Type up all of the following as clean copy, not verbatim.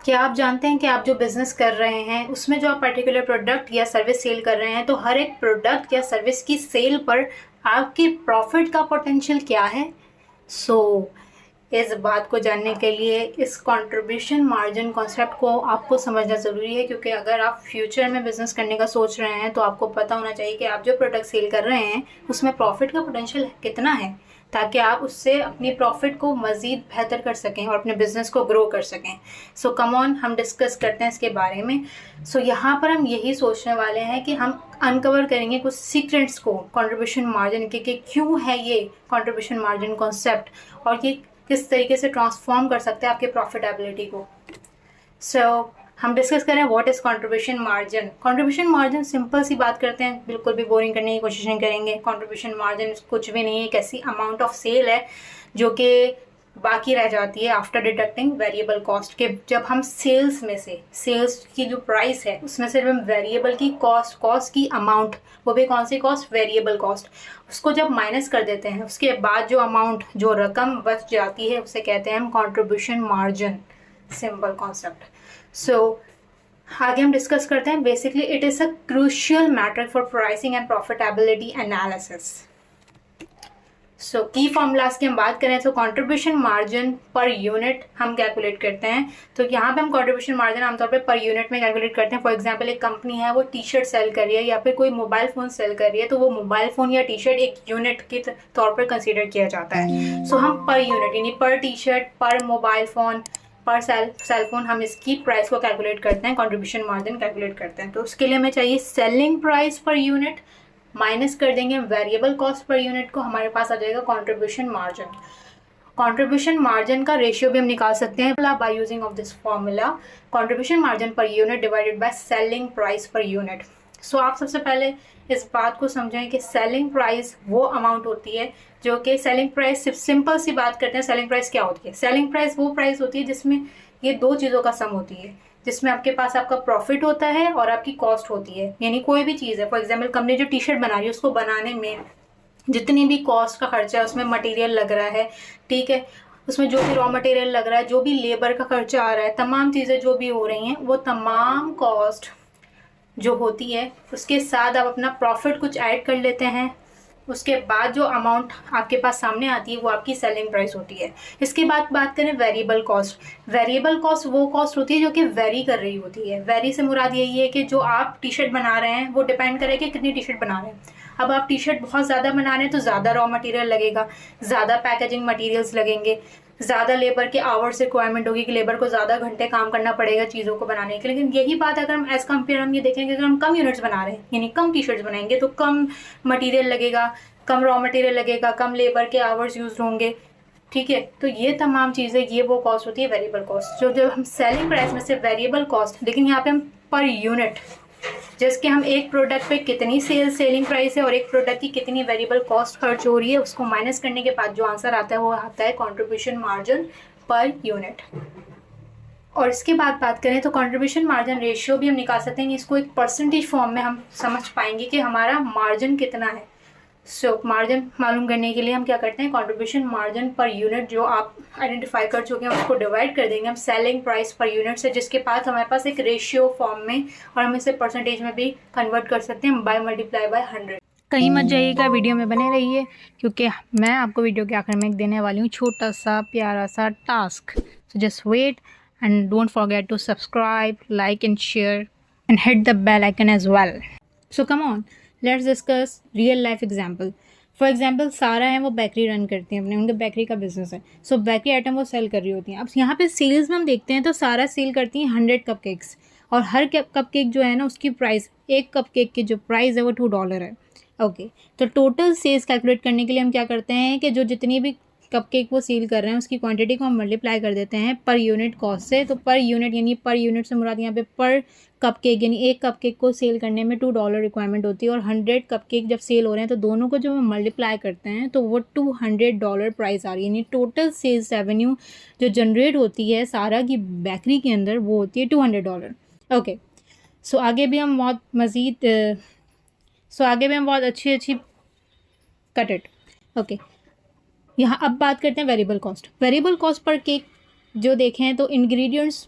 क्या आप जानते हैं कि आप जो बिज़नेस कर रहे हैं उसमें जो आप पर्टिकुलर प्रोडक्ट या सर्विस सेल कर रहे हैं, तो हर एक प्रोडक्ट या सर्विस की सेल पर आपके प्रॉफिट का पोटेंशियल क्या है? सो इस बात को जानने के लिए इस कंट्रीब्यूशन मार्जिन कॉन्सेप्ट को आपको समझना ज़रूरी है, क्योंकि अगर आप फ्यूचर में बिज़नेस करने का सोच रहे हैं तो आपको पता होना चाहिए कि आप जो प्रोडक्ट सेल कर रहे हैं उसमें प्रॉफिट का पोटेंशियल कितना है, ताकि आप उससे अपनी प्रॉफिट को मज़ीद बेहतर कर सकें और अपने बिज़नेस को ग्रो कर सकें। सो कम ऑन, हम डिस्कस करते हैं इसके बारे में। यहाँ पर हम यही सोचने वाले हैं कि हम अनकवर करेंगे कुछ सीक्रेट्स को कंट्रीब्यूशन मार्जिन के, कि क्यों है ये कंट्रीब्यूशन मार्जिन कॉन्सेप्ट और ये किस तरीके से ट्रांसफॉर्म कर सकते हैं आपके प्रॉफिटेबिलिटी को। हम डिस्कस करें what is contribution margin. Contribution margin simple सी बात करते हैं, बिल्कुल भी बोरिंग करने की कोशिश नहीं करेंगे। कंट्रीब्यूशन मार्जिन कुछ भी नहीं है, एक ऐसी अमाउंट ऑफ सेल है जो कि बाकी रह जाती है आफ्टर डिडक्टिंग वेरिएबल कॉस्ट के। जब हम सेल्स में से, सेल्स की जो प्राइस है उसमें से हम वेरिएबल की कॉस्ट की अमाउंट, वो भी कौन सी कॉस्ट, वेरिएबल कॉस्ट, उसको जब माइनस कर देते हैं उसके बाद जो अमाउंट, जो रकम बच जाती है उसे कहते हैं हम कंट्रीब्यूशन मार्जिन। Simple concept. आगे हम डिस्कस करते हैं। Basically it is a crucial matter for pricing and profitability analysis. की फॉर्मूलाज की हम बात करें तो कंट्रीब्यूशन मार्जिन पर यूनिट हम कैलकुलेट करते हैं। तो यहाँ पे हम कंट्रीब्यूशन मार्जिन आमतौर पे पर यूनिट में कैलकुलेट करते हैं। फॉर एग्जांपल, एक कंपनी है, वो टी शर्ट सेल कर रही है या फिर कोई मोबाइल फ़ोन सेल कर रही है, तो वो मोबाइल फ़ोन या टी शर्ट एक यूनिट के तौर पर कंसिडर किया जाता है। हम पर यूनिट यानी पर टी शर्ट, पर मोबाइल फ़ोन, पर सेल फोन, हम इसकी प्राइस को कैलकुलेट करते हैं, कंट्रीब्यूशन मार्जिन कैलकुलेट करते हैं। तो उसके लिए हमें चाहिए selling price per unit, minus कर देंगे वेरिएबल कॉस्ट पर यूनिट को, हमारे पास आ जाएगा कंट्रीब्यूशन मार्जिन। कंट्रीब्यूशन मार्जिन का रेशियो भी हम निकाल सकते हैं by using of this formula, contribution margin per unit divided by selling price per unit. आप सबसे पहले इस बात को समझें कि सेलिंग प्राइस वो अमाउंट होती है जो कि सेलिंग प्राइस, सिर्फ सिंपल सी बात करते हैं, सेलिंग प्राइस क्या होती है? सेलिंग प्राइस वो प्राइस होती है जिसमें ये दो चीज़ों का सम होती है, जिसमें आपके पास आपका प्रॉफिट होता है और आपकी कॉस्ट होती है। यानी कोई भी चीज़ है, फॉर एग्जांपल कंपनी जो टी शर्ट बना रही है उसको बनाने में जितनी भी कॉस्ट का खर्चा है, उसमें मटेरियल लग रहा है, ठीक है, उसमें जो भी रॉ मटेरियल लग रहा है, जो भी लेबर का खर्चा आ रहा है, तमाम चीज़ें जो भी हो रही हैं, वो तमाम कॉस्ट जो होती है उसके साथ आप अपना प्रॉफिट कुछ ऐड कर लेते हैं। उसके बाद जो अमाउंट आपके पास सामने आती है वो आपकी सेलिंग प्राइस होती है। इसके बाद बात करें वेरिएबल कॉस्ट। वेरिएबल कॉस्ट वो कॉस्ट होती है जो कि वेरी कर रही होती है। वेरी से मुराद यही है कि जो आप टी शर्ट बना रहे हैं वो डिपेंड करे कि कितनी टी शर्ट बना रहे हैं। अब आप टी शर्ट बहुत ज़्यादा बना रहे हैं तो ज़्यादा रॉ मटेरियल लगेगा, ज़्यादा पैकेजिंग मटेरियल्स लगेंगे, ज़्यादा लेबर के आवर्स रिक्वायरमेंट होगी कि लेबर को ज़्यादा घंटे काम करना पड़ेगा चीज़ों को बनाने के लिए। लेकिन यही बात अगर हम एज़ कम्पेयर हम ये देखेंगे, अगर हम कम यूनिट्स बना रहे हैं यानी कम टी शर्ट्स बनाएंगे तो कम मटेरियल लगेगा, कम रॉ मटेरियल लगेगा, कम लेबर के आवर्स यूज होंगे, ठीक है। तो ये तमाम चीज़ें, ये वो कॉस्ट होती है वेरिएबल कॉस्ट। जो जब हम सेलिंग प्राइस में से वेरिएबल कॉस्ट, लेकिन यहाँ पे हम पर यूनिट, जैसे कि हम एक प्रोडक्ट पे कितनी सेलिंग प्राइस है और एक प्रोडक्ट की कितनी वेरिएबल कॉस्ट खर्च हो रही है, उसको माइनस करने के बाद जो आंसर आता है वो आता है कंट्रीब्यूशन मार्जिन पर यूनिट। और इसके बाद बात करें तो कंट्रीब्यूशन मार्जिन रेशियो भी हम निकाल सकते हैं। इसको एक परसेंटेज फॉर्म में हम समझ पाएंगे कि हमारा मार्जिन कितना है। मार्जिन मालूम करने के लिए हम क्या करते हैं, कंट्रीब्यूशन मार्जिन पर यूनिट जो आप आइडेंटिफाई कर चुके हैं उसको डिवाइड कर देंगे हम सेलिंग प्राइस पर यूनिट से, जिसके पास हमारे पास एक रेशियो फॉर्म में, और हम इसे परसेंटेज में भी कन्वर्ट कर सकते हैं बाय मल्टीप्लाई बाय 100। कहीं मत जाइएगा, वीडियो में बने रहिए, क्योंकि मैं आपको वीडियो के आखिर में देने वाली हूँ छोटा सा प्यारा सा task. So just wait and don't forget to subscribe, like and share and hit the bell icon as well. So come on, let's discuss real life example. For example, सारा है, वो बेकरी रन करती हैं, अपने उनके bakery का business है। Bakery item वो सेल कर रही होती हैं। अब यहाँ पे सेल्स में हम देखते हैं तो सारा सेल करती हैं 100 कपकेक्स, और हर कपकेक जो है ना उसकी प्राइस, एक कपकेक की जो प्राइस है वो $2 है। ओके, तो टोटल सेल्स कैलकुलेट करने के लिए हम क्या करते हैं कि जो जितनी भी कपकेक वो सेल कर रहे हैं उसकी क्वांटिटी को हम मल्टीप्लाई कर देते हैं पर यूनिट कॉस्ट से। तो पर यूनिट यानी पर यूनिट से मुराद यहाँ पे पर कपकेक, यानी एक कपकेक को सेल करने में $2 रिक्वायरमेंट होती है, और 100 कपकेक जब सेल हो रहे हैं तो दोनों को जब हम मल्टीप्लाई करते हैं तो वो $200 प्राइस आ रही है। यानी टोटल सेल्स रेवेन्यू जो जनरेट होती है सारा की बेकरी के अंदर वो होती है $200। ओके, आगे भी हम बहुत मज़ीद आगे भी हम बहुत अच्छी कट इट। ओके, यहाँ अब बात करते हैं variable cost. Variable cost per cake जो देखें तो इंग्रेडिएंट्स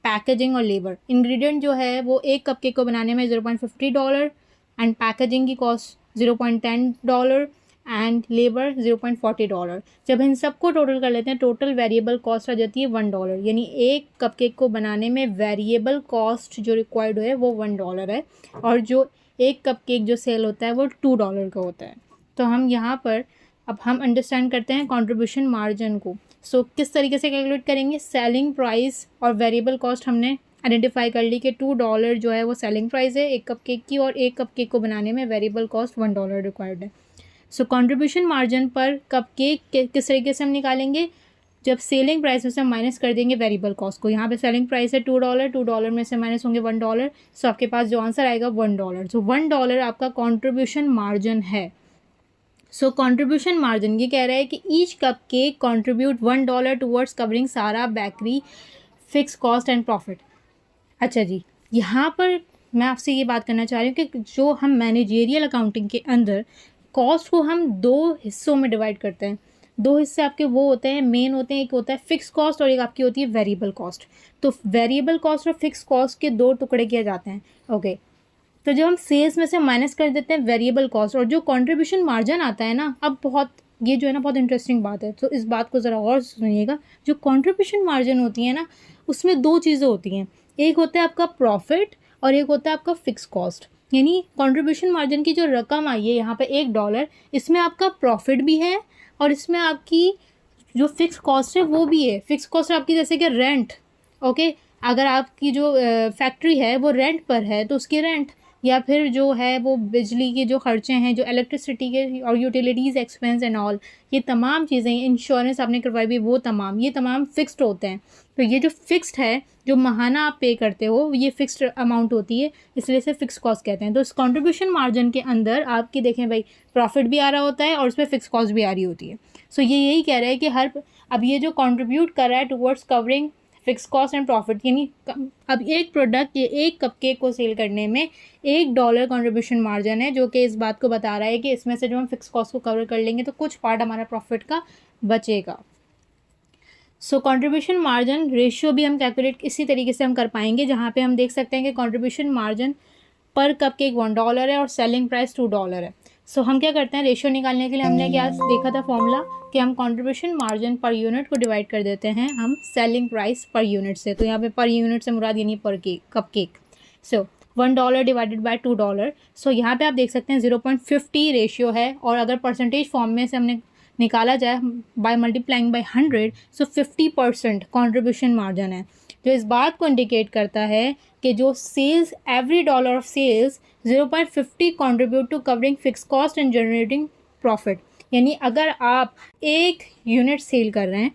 पैकेजिंग और लेबर। इंग्रेडिएंट जो है वो एक कप केक को बनाने में $0.50 एंड पैकेजिंग की कॉस्ट $0.10 एंड लेबर $0.40। जब इन सबको टोटल कर लेते हैं, टोटल वेरिएबल कॉस्ट आ जाती है $1। यानी एक कप केक को बनाने में वेरिएबल कॉस्ट जो रिक्वायर्ड है वो $1 है, और जो एक कप केक जो सेल होता है वो $2 का होता है। तो हम यहाँ पर अब हम अंडरस्टैंड करते हैं कंट्रीब्यूशन मार्जिन को। सो किस तरीके से कैलकुलेट करेंगे, सेलिंग प्राइस और वेरिएबल कॉस्ट हमने आइडेंटिफाई कर ली कि $2 जो है वो सेलिंग प्राइस है एक कप केक की, और एक कप केक को बनाने में वेरिएबल कॉस्ट $1 रिक्वायर्ड है। सो कंट्रीब्यूशन मार्जिन पर कप केक किस तरीके से हम निकालेंगे, जब सेलिंग प्राइस में से हम माइनस कर देंगे वेरिएबल कॉस्ट को। यहाँ पे सेलिंग प्राइस है $2 में से माइनस होंगे $1, सो आपके पास जो आंसर आएगा $1। सो $1 आपका कंट्रीब्यूशन मार्जिन है। सो कंट्रीब्यूशन मार्जिन ये कह रहा है कि each cupcake contribute $1 towards covering सारा bakery fix cost and profit. अच्छा जी, यहाँ पर मैं आपसे ये बात करना चाह रही हूँ कि जो हम मैनेजेरियल अकाउंटिंग के अंदर कॉस्ट को हम 2 हिस्सों में डिवाइड करते हैं। 2 हिस्से आपके वो होते हैं, मेन होते हैं, एक होता है फिक्स कॉस्ट और एक आपकी होती है वेरिएबल कॉस्ट। तो वेरिएबल कॉस्ट और फिक्स कॉस्ट के 2 टुकड़े किए जाते हैं। ओके, तो जब हम सेल्स में से माइनस कर देते हैं वेरिएबल कॉस्ट, और जो कंट्रीब्यूशन मार्जिन आता है ना, अब बहुत ये जो है ना बहुत इंटरेस्टिंग बात है, तो इस बात को ज़रा और सुनिएगा। जो कंट्रीब्यूशन मार्जिन होती है ना, उसमें 2 चीज़ें होती हैं, एक होता है आपका प्रॉफिट और एक होता है आपका फिक्स कॉस्ट। यानी कंट्रीब्यूशन मार्जिन की जो रकम आई है यहाँ पे $1, इसमें आपका प्रॉफिट भी है और इसमें आपकी जो फिक्स कॉस्ट है वो भी है। फिक्स कॉस्ट आपकी जैसे कि रेंट, ओके, अगर आपकी जो फैक्ट्री है वो रेंट पर है तो उसकी रेंट, या फिर जो है वो बिजली के जो खर्चे हैं, जो इलेक्ट्रिसिटी के और यूटिलिटीज़ एक्सपेंस एंड ऑल, ये तमाम चीज़ें, इंश्योरेंस आपने करवाई भी, वो तमाम, ये तमाम फिक्स्ड होते हैं। तो ये जो फिक्स्ड है, जो महाना आप पे करते हो, ये फिक्स्ड अमाउंट होती है, इसलिए इसे फिक्स कॉस्ट कहते हैं। तो इस कंट्रीब्यूशन मार्जिन के अंदर आपकी देखें भाई प्रॉफिट भी आ रहा होता है और उसमें फिक्स कॉस्ट भी आ रही होती है। सो ये यही कह रहा है कि अब ये जो कंट्रीब्यूट कर रहा है towards covering fix cost and profit, यानी अब एक प्रोडक्ट, ये एक कप केक को सेल करने में $1 कंट्रीब्यूशन मार्जिन है, जो कि इस बात को बता रहा है कि इसमें से जो हम फिक्स कॉस्ट को कवर कर लेंगे तो कुछ पार्ट हमारा प्रॉफिट का बचेगा। सो कंट्रीब्यूशन मार्जिन रेशियो भी हम कैलकुलेट इसी तरीके से हम कर पाएंगे, जहाँ पे हम देख सकते हैं कि कंट्रीब्यूशन मार्जिन पर कप केक $1 है और सेलिंग प्राइस $2 है। सो हम क्या करते हैं, रेशियो निकालने के लिए हमने क्या देखा था फॉर्मूला, कि हम कंट्रीब्यूशन मार्जिन पर यूनिट को डिवाइड कर देते हैं हम सेलिंग प्राइस पर यूनिट से। तो यहाँ पे पर यूनिट से मुराद यानी पर cup cake. So $1 divided by $2। सो यहाँ पे आप देख सकते हैं 0.50 रेशियो है, और अगर परसेंटेज फॉर्म में से हमने निकाला जाए by multiplying by 100, so 50% contribution margin है, जो इस बात को इंडिकेट करता है कि जो sales, every $1 of sales 0.50 contribute to covering fix cost and generating profit. यानी अगर आप एक यूनिट सेल कर रहे हैं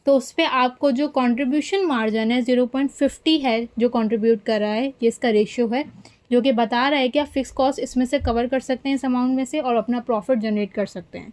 तो उस पर आपको जो कंट्रीब्यूशन मार्जिन है 0.50 है, जो कंट्रीब्यूट कर रहा है, ये इसका रेशियो है, जो कि बता रहा है कि आप फिक्स कॉस्ट इसमें से कवर कर सकते हैं इस अमाउंट में से, और अपना प्रॉफिट जनरेट कर सकते हैं।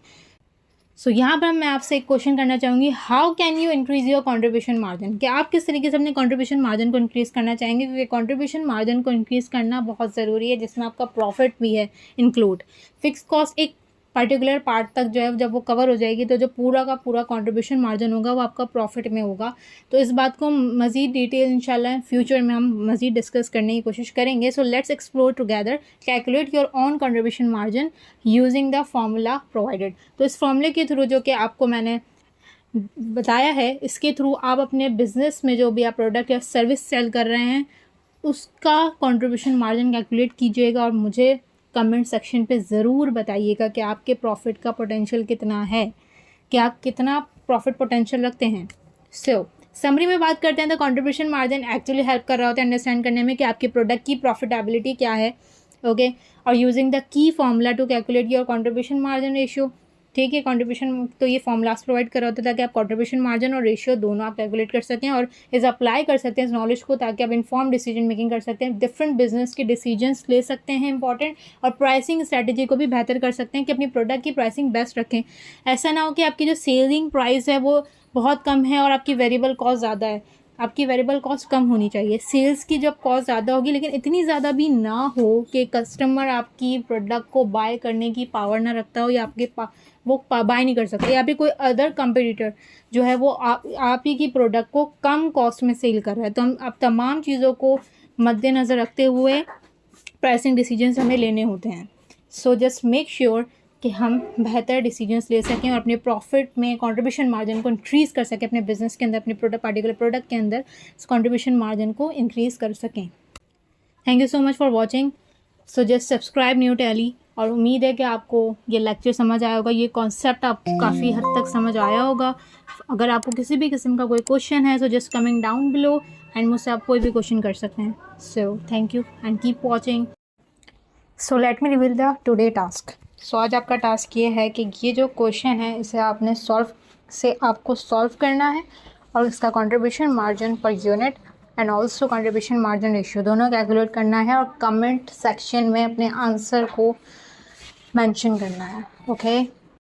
सो यहाँ पर मैं आपसे एक क्वेश्चन करना चाहूँगी, how can you increase your contribution margin, कि आप किस तरीके से अपने कंट्रीब्यूशन मार्जिन को इंक्रीज़ करना चाहेंगे, क्योंकि कंट्रीब्यूशन मार्जिन को इंक्रीज़ करना बहुत ज़रूरी है, जिसमें आपका प्रॉफिट भी है इंक्लूड। फिक्स कॉस्ट एक पर्टिकुलर पार्ट तक जो है जब वो कवर हो जाएगी तो जो पूरा का पूरा कंट्रीब्यूशन मार्जिन होगा वो आपका प्रॉफिट में होगा। तो इस बात को मज़ीद डिटेल इंशाल्लाह फ्यूचर में हम मज़ीद डिस्कस करने की कोशिश करेंगे। So let's explore together, calculate your own contribution margin using the formula provided. तो इस फॉर्मूले के थ्रू जो कि आपको मैंने बताया है, इसके थ्रू आप अपने बिजनेस में जो भी आप प्रोडक्ट या सर्विस सेल कर रहे हैं उसका कंट्रीब्यूशन मार्जिन कैलकुलेट कीजिएगा, और मुझे कमेंट सेक्शन पे ज़रूर बताइएगा कि आपके प्रॉफिट का पोटेंशियल कितना है, कि आप कितना प्रॉफिट पोटेंशियल रखते हैं। सो समरी में बात करते हैं तो कंट्रीब्यूशन मार्जिन एक्चुअली हेल्प कर रहा होता है अंडरस्टैंड करने में कि आपके प्रोडक्ट की प्रॉफिटेबिलिटी क्या है, ओके, और using the key formula to calculate your contribution margin ratio. ठीक है, कंट्रीब्यूशन तो ये फॉर्मूलास प्रोवाइड कर रहा होता है ताकि आप कंट्रीब्यूशन मार्जिन और रेशियो दोनों आप कैलकुलेट कर सकें और इस अप्लाई कर सकते हैं इस नॉलेज को, ताकि आप इन्फॉर्म डिसीजन मेकिंग कर सकते हैं, डिफरेंट बिजनेस के डिसीजंस ले सकते हैं इंपॉर्टेंट, और प्राइसिंग स्ट्रेटजी को भी बेहतर कर सकते हैं कि अपनी प्रोडक्ट की प्राइसिंग बेस्ट रखें। ऐसा ना हो कि आपकी जो सेलिंग प्राइस है वो बहुत कम है और आपकी वेरिएबल कॉस्ट ज़्यादा है। आपकी वेरिएबल कॉस्ट कम होनी चाहिए। सेल्स की जब कॉस्ट ज़्यादा होगी, लेकिन इतनी ज़्यादा भी ना हो कि कस्टमर आपकी प्रोडक्ट को बाय करने की पावर ना रखता हो, या आपके वो बाय नहीं कर सकते, या फिर कोई अदर कंपटीटर जो है वो आप ही की प्रोडक्ट को कम कॉस्ट में सेल कर रहा है। तो हम आप तमाम चीज़ों को मद्देनज़र रखते हुए प्राइसिंग डिसीजंस हमें लेने होते हैं। सो जस्ट मेक श्योर कि हम बेहतर डिसीजंस ले सकें और अपने प्रॉफिट में कंट्रीब्यूशन मार्जिन को इंक्रीज़ कर सकें, अपने बिजनेस के अंदर, अपने पार्टिकुलर प्रोडक्ट के अंदर कंट्रीब्यूशन मार्जिन को इंक्रीज़ कर सकें। Thank you so much for watching. So just subscribe new tally. और उम्मीद है कि आपको ये लेक्चर समझ आया होगा, ये कॉन्सेप्ट आपको काफ़ी हद तक समझ आया होगा। अगर आपको किसी भी किस्म का कोई क्वेश्चन है, so just coming down below and मुझसे आप कोई भी क्वेश्चन कर सकते हैं। So thank you and keep watching. So let me reveal the today task. So आज आपका टास्क ये है कि ये जो क्वेश्चन है इसे आपको सॉल्व करना है, और इसका contribution margin per unit and also contribution margin ratio दोनों कैलकुलेट करना है, और कमेंट सेक्शन में अपने आंसर को मेंशन करना है। ओके।